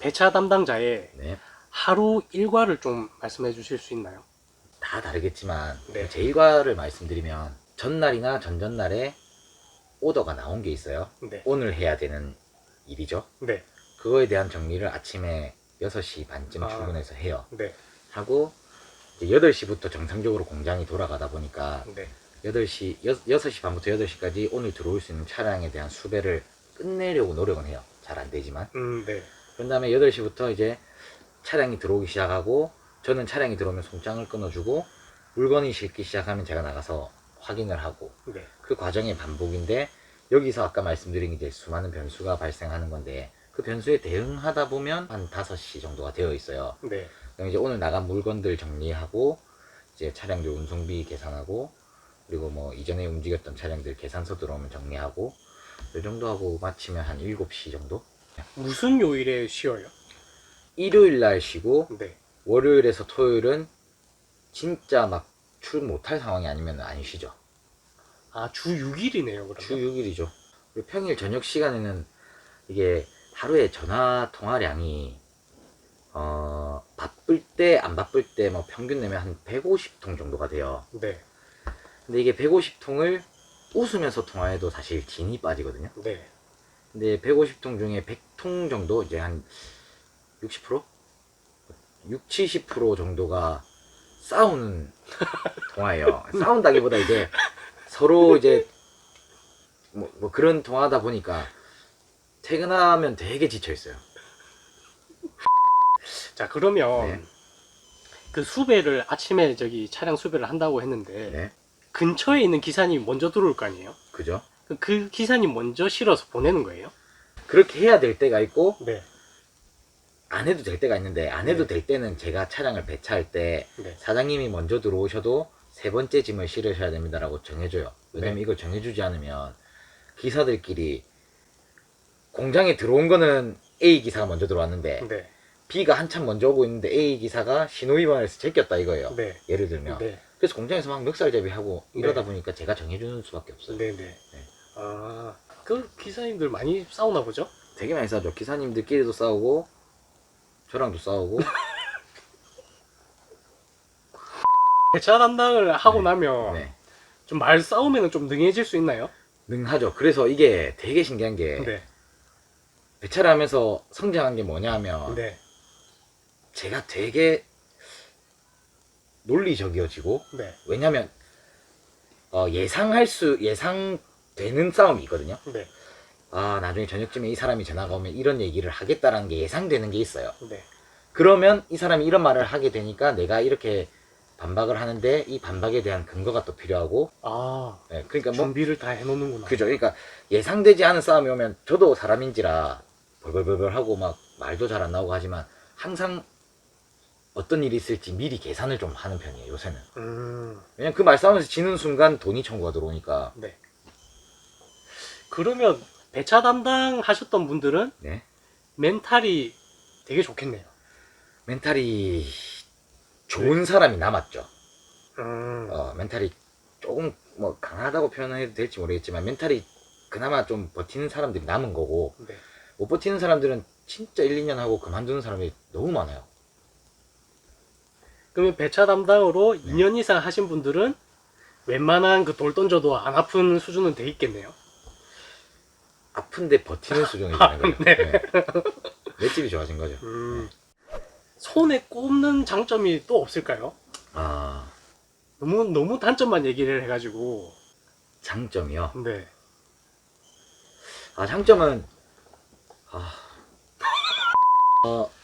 배차 담당자의 네. 하루 일과를 좀 말씀해 주실 수 있나요? 다 다르겠지만 네. 제 일과를 말씀드리면 전날이나 전전날에 오더가 나온 게 있어요. 네. 오늘 해야 되는 일이죠. 네. 그거에 대한 정리를 아침에 6시 반쯤 아. 출근해서 해요. 네. 하고 이제 8시부터 정상적으로 공장이 돌아가다 보니까 네. 6시 반부터 8시까지 오늘 들어올 수 있는 차량에 대한 수배를 끝내려고 노력은 해요. 잘 안 되지만. 네. 그런 다음에 8시부터 이제 차량이 들어오기 시작하고, 저는 차량이 들어오면 송장을 끊어주고, 물건이 싣기 시작하면 제가 나가서 확인을 하고, 네. 그 과정의 반복인데, 여기서 아까 말씀드린 이제 수많은 변수가 발생하는 건데, 그 변수에 대응하다 보면 한 5시 정도가 되어 있어요. 네. 그럼 이제 오늘 나간 물건들 정리하고, 이제 차량들 운송비 계산하고, 그리고 뭐 이전에 움직였던 차량들 계산서 들어오면 정리하고, 이 정도 하고 마치면 한 7시 정도? 무슨 요일에 쉬어요? 일요일 날 쉬고, 네. 월요일에서 토요일은 진짜 막 출근 못할 상황이 아니면 안 쉬죠. 아, 주 6일이네요, 그러면. 주 6일이죠. 그리고 평일 저녁 시간에는 이게 하루에 전화 통화량이 바쁠 때 안 바쁠 때 뭐 평균 내면 한 150통 정도가 돼요. 네. 근데 이게 150통을 웃으면서 통화해도 사실 진이 빠지거든요. 네. 근데 150통 중에 100통 정도, 이제 한 60%? 6, 70% 정도가 싸우는 통화예요. 싸운다기보다 이제 서로 이제 뭐 그런 통화다 보니까 퇴근하면 되게 지쳐있어요. 자, 그러면 네. 그 수배를 아침에 저기 차량 수배를 한다고 했는데 네. 근처에 있는 기사님이 먼저 들어올 거 아니에요? 그죠? 그 기사님 먼저 실어서 보내는 거예요? 그렇게 해야 될 때가 있고, 네. 안 해도 될 때가 있는데, 안 해도 네. 될 때는 제가 차량을 배차할 때 네. 사장님이 먼저 들어오셔도 세 번째 짐을 실으셔야 됩니다라고 정해줘요. 왜냐면 네. 이걸 정해주지 않으면 기사들끼리 공장에 들어온 거는 A 기사가 먼저 들어왔는데 네. B가 한참 먼저 오고 있는데 A 기사가 신호위반을 해서 제꼈다 이거예요. 네. 예를 들면. 네. 그래서 공장에서 막 멱살잡이하고 이러다 네. 보니까 제가 정해주는 수밖에 없어요. 네. 네. 아, 그 기사님들 많이 싸우나 보죠? 되게 많이 싸우죠. 기사님들끼리도 싸우고 저랑도 싸우고. 배차 담당을 하고 네. 나면 네. 좀 말 싸우면 좀 능해질 수 있나요? 능하죠. 그래서 이게 되게 신기한 게 네. 배차를 하면서 성장한 게 뭐냐면 네. 제가 되게 논리적이어지고, 네. 왜냐면 예상되는 싸움이 있거든요. 네. 아, 나중에 저녁쯤에 이 사람이 전화가 오면 이런 얘기를 하겠다라는 게 예상되는 게 있어요. 네. 그러면 이 사람이 이런 말을 하게 되니까 내가 이렇게 반박을 하는데, 이 반박에 대한 근거가 또 필요하고. 아, 네, 그러니까 뭐 준비를 다 해놓는구나. 그죠. 그러니까 예상되지 않은 싸움이 오면 저도 사람인지라 벌벌벌벌 하고 막 말도 잘 안 나오고 하지만 항상 어떤 일이 있을지 미리 계산을 좀 하는 편이에요, 요새는. 왜냐면 그 말싸움에서 지는 순간 돈이 청구가 들어오니까. 네. 그러면 배차 담당 하셨던 분들은 네. 멘탈이 되게 좋겠네요. 멘탈이 좋은 사람이 남았죠. 음. 멘탈이 조금 뭐 강하다고 표현해도 될지 모르겠지만 멘탈이 그나마 좀 버티는 사람들이 남은 거고, 네. 못 버티는 사람들은 진짜 1, 2년 하고 그만두는 사람이 너무 많아요. 그러면 배차 담당으로 2년 이상 하신 분들은 웬만한 그 돌 던져도 안 아픈 수준은 돼 있겠네요. 아픈데 버티는 수준이 되는 거죠. 네. 네. 맷집이 좋아진 거죠. 손에 꼽는 장점이 또 없을까요? 아, 너무 단점만 얘기를 해가지고. 장점이요. 네. 아, 장점은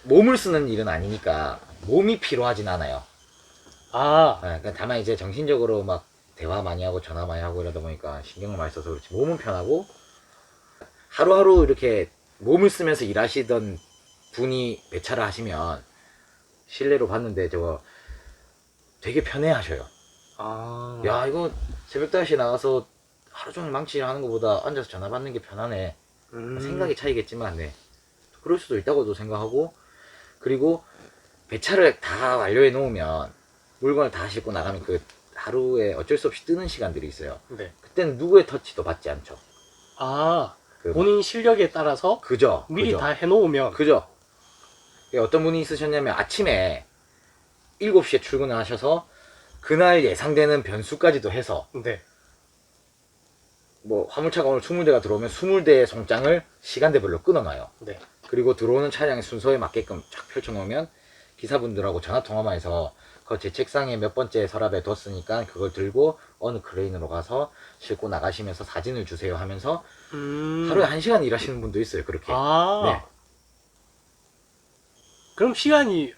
몸을 쓰는 일은 아니니까 몸이 피로하진 않아요. 아, 그러니까 다만 이제 정신적으로 막 대화 많이 하고 전화 많이 하고 이러다 보니까 신경을 많이 써서 그렇지 몸은 편하고, 하루하루 이렇게 몸을 쓰면서 일하시던 분이 배차를 하시면 실내로 봤는데 저거 되게 편해 하셔요. 아, 야, 이거 새벽 5시에 나가서 하루 종일 망치를 하는 것보다 앉아서 전화 받는 게 편하네. 생각의 차이겠지만, 네. 그럴 수도 있다고도 생각하고, 그리고 배차를 다 완료해 놓으면 물건을 다 싣고 나가면 그 하루에 어쩔 수 없이 뜨는 시간들이 있어요. 네. 그때는 누구의 터치도 받지 않죠. 아, 그 본인 실력에 따라서 그죠. 미리 그죠. 다 해놓으면. 그죠. 어떤 분이 있으셨냐면 아침에 7시에 출근을 하셔서 그날 예상되는 변수까지도 해서 네. 뭐 화물차가 오늘 20대가 들어오면 20대의 송장을 시간대별로 끊어놔요. 네. 그리고 들어오는 차량의 순서에 맞게끔 쫙 펼쳐놓으면 기사분들하고 전화통화만 해서 제 책상에 몇 번째 서랍에 뒀으니까 그걸 들고 어느 크레인으로 가서 싣고 나가시면서 사진을 주세요 하면서 하루에 1시간 일하시는 분도 있어요. 그렇게. 아. 네. 그럼 시간이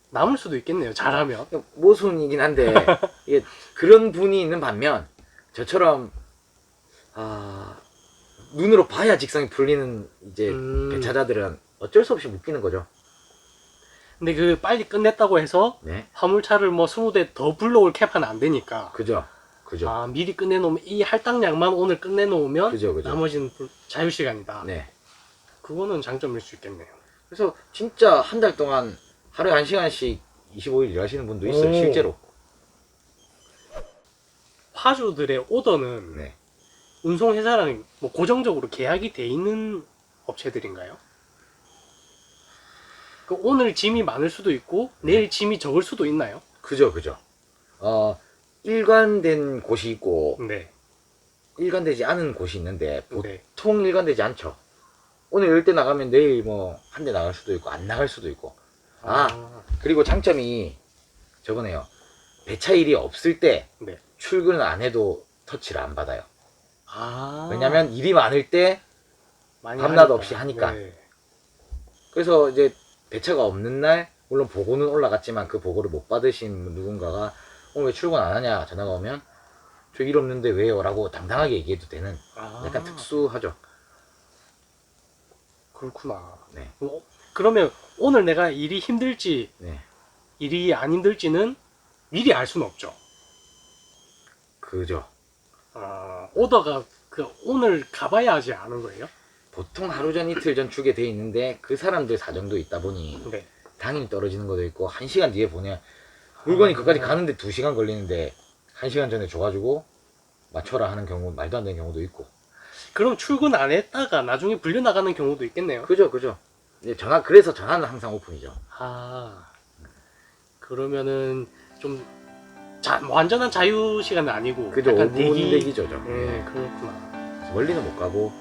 남을 수도 있겠네요. 잘하면. 모순이긴 한데 이게 그런 분이 있는 반면 저처럼 눈으로 봐야 직성이 풀리는 이제 배차자들은 어쩔 수 없이 묶이는 거죠. 근데 그 빨리 끝냈다고 해서 네. 화물차를 뭐 20대 더 불러올 캐파는 안 되니까. 그죠. 그죠. 아, 미리 끝내놓으면 이 할당량만 오늘 끝내놓으면 그죠, 그죠. 나머지는 자유시간이다. 네. 그거는 장점일 수 있겠네요. 그래서 진짜 한 달 동안 하루에 1시간씩 25일 일하시는 분도 있어요. 오. 실제로. 화주들의 오더는 네. 운송회사랑 뭐 고정적으로 계약이 돼 있는 업체들인가요? 그 오늘 짐이 많을 수도 있고 내일 짐이 적을 수도 있나요? 그죠, 그죠. 일관된 곳이 있고 네. 일관되지 않은 곳이 있는데 네. 보통 일관되지 않죠. 오늘 열 대 나가면 내일 뭐 한 대 나갈 수도 있고 안 나갈 수도 있고. 그리고 장점이 저거네요. 배차 일이 없을 때 네. 출근을 안 해도 터치를 안 받아요. 아. 왜냐면 일이 많을 때 많이 밤낮 하니까. 없이 하니까. 네. 그래서 이제 배차가 없는 날 물론 보고는 올라갔지만 그 보고를 못 받으신 누군가가 오늘 왜 출근 안 하냐 전화가 오면 저 일 없는데 왜요? 라고 당당하게 얘기해도 되는 약간 특수하죠. 그렇구나. 네. 그러면 오늘 내가 일이 힘들지 네. 일이 안 힘들지는 미리 알 수는 없죠. 그죠. 오더가 오늘 가봐야 하지 않은 거예요? 보통 하루 전 이틀 전 주게 돼 있는데 그 사람들 사정도 있다 보니 네. 당일 떨어지는 것도 있고 1시간 뒤에 보내야 물건이 그까지 가는데 2시간 걸리는데 1시간 전에 줘가지고 맞춰라 하는 경우 말도 안 되는 경우도 있고. 그럼 출근 안 했다가 나중에 불려 나가는 경우도 있겠네요. 그죠, 그죠. 그래서 전화는 항상 오픈이죠. 그러면은 좀 완전한 자유 시간은 아니고 그죠. 약간 5분 대기죠. 네, 그렇구나. 멀리는 못 가고